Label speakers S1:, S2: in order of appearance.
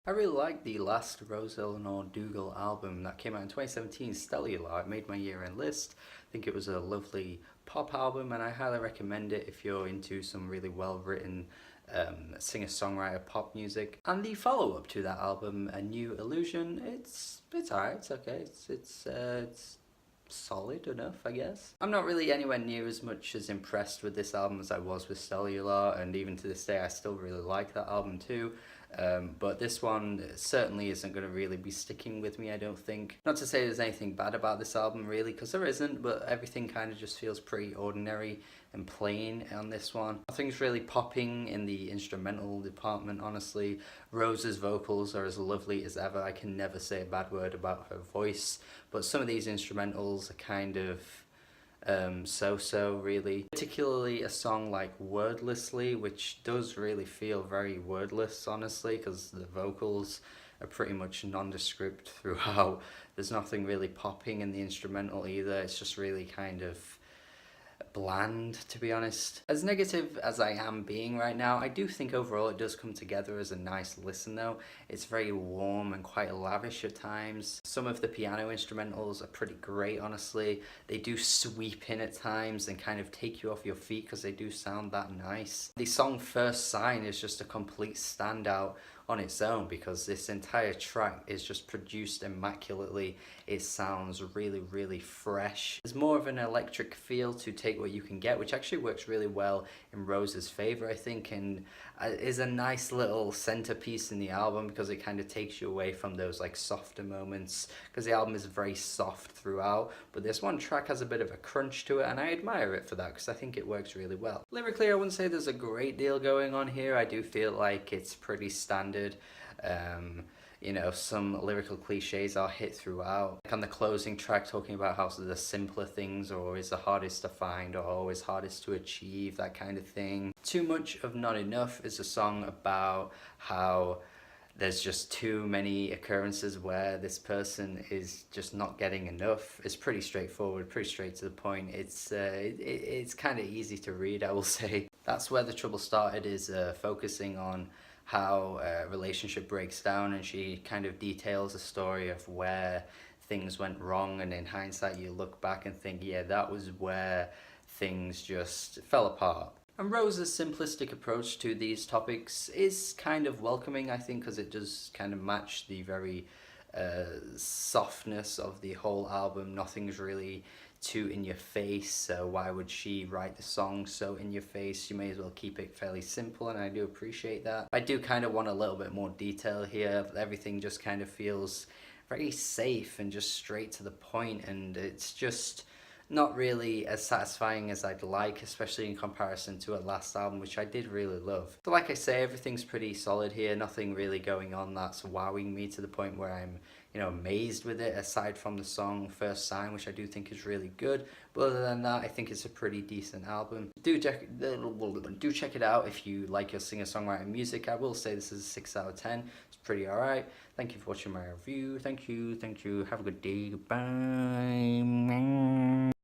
S1: I really liked the last Elinor Dougall album that came out in 2017, Stellular. It made my year-end list. I think it was a lovely pop album, and I highly recommend it if you're into some really well-written singer-songwriter pop music. And the follow-up to that album, A New Illusion, it's alright. It's okay. It's solid enough, I guess. I'm not really anywhere near as much as impressed with this album as I was with Stellular, and even to this day I still really like that album too. But this one certainly isn't going to really be sticking with me, I don't think. Not to say there's anything bad about this album really, because there isn't, but everything kind of just feels pretty ordinary and plain on this one. Nothing's really popping in the instrumental department, honestly. Rose's vocals are as lovely as ever. I can never say a bad word about her voice, but some of these instrumentals are kind of so-so really. Particularly a song like Wordlessly, which does really feel very wordless, honestly, because the vocals are pretty much nondescript throughout. There's nothing really popping in the instrumental either. It's just really kind of bland, to be honest. As negative as I am being right now, I do think overall it does come together as a nice listen though. It's very warm and quite lavish at times. Some of the piano instrumentals are pretty great, honestly. They do sweep in at times and kind of take you off your feet because they do sound that nice. The song First Sign is just a complete standout on its own because this entire track is just produced immaculately. It sounds really fresh. There's more of an electric feel to Take What You Can Get, which actually works really well in Rose's favor, I think, and is a nice little centerpiece in the album because it kind of takes you away from those like softer moments, because the album is very soft throughout, but this one track has a bit of a crunch to it, and I admire it for that because I think it works really well. Lyrically, I wouldn't say there's a great deal going on here. I do feel like it's pretty standard. You know, some lyrical cliches are hit throughout. Like on the closing track, talking about how the simpler things are always the hardest to find or always hardest to achieve, that kind of thing. Too Much of Not Enough is a song about how there's just too many occurrences where this person is just not getting enough. It's pretty straightforward, pretty straight to the point. It's kind of easy to read, I will say. That's Where the Trouble Started is focusing on how a relationship breaks down, and she kind of details a story of where things went wrong, and in hindsight you look back and think, yeah, that was where things just fell apart. And Rose's simplistic approach to these topics is kind of welcoming, I think, because it does kind of match the very softness of the whole album. Nothing's really too in your face, so why would she write the song so in your face? You may as well keep it fairly simple, and I do appreciate that. I do kind of want a little bit more detail here. Everything just kind of feels very safe and just straight to the point, and it's just not really as satisfying as I'd like, especially in comparison to her last album, which I did really love. So like I say, everything's pretty solid here. Nothing really going on that's wowing me to the point where I'm, you know, amazed with it, aside from the song First Sign, which I do think is really good. But other than that, I think it's a pretty decent album. Do check it out if you like your singer-songwriter music. I will say this is a 6 out of 10. It's pretty alright. Thank you for watching my review. Thank you. Have a good day. Goodbye.